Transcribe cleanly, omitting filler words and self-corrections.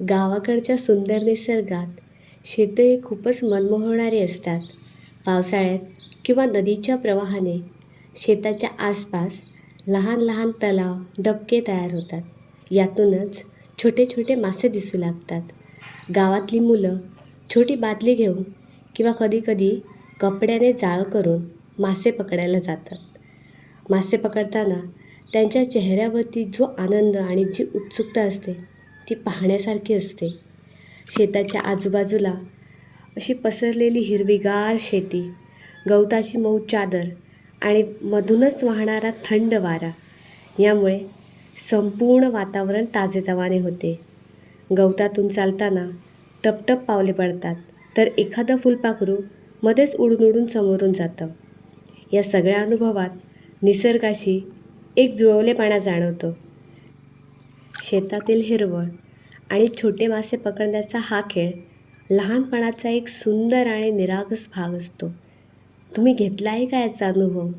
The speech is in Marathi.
गावाकडच्या सुंदर निसर्गात शेतं हे खूपच मनमोहणारी असतात. पावसाळ्यात किंवा नदीच्या प्रवाहाने शेताच्या आसपास लहान लहान तलाव, डबके तयार होतात. यातूनच छोटे छोटे मासे दिसू लागतात. गावातली मुलं छोटी बादली घेऊन किंवा कधीकधी कपड्याने जाळं करून मासे पकडायला जातात. मासे पकडताना त्यांच्या चेहऱ्यावरती जो आनंद आणि जी उत्सुकता असते ती पाहण्यासारखी असते. शेताच्या आजूबाजूला अशी पसरलेली हिरवीगार शेती, गवताची मऊ चादर आणि मधूनच वाहणारा थंड वारा यामुळे संपूर्ण वातावरण ताजेतवाने होते. गवतातून चालताना टपटप पावले पडतात, तर एखादं फुलपाखरू मध्येच उडून उडून समोरून जातं. या सगळ्या अनुभवात निसर्गाशी एक जुळवलेपणा जाणवतो. शेतातील हिरवळ आणि छोटे मासे पकडण्याचा हा खेळ लहानपणाचा एक सुंदर आणि निरागस भाग असतो. तुम्ही घेतला आहे का याचा अनुभव?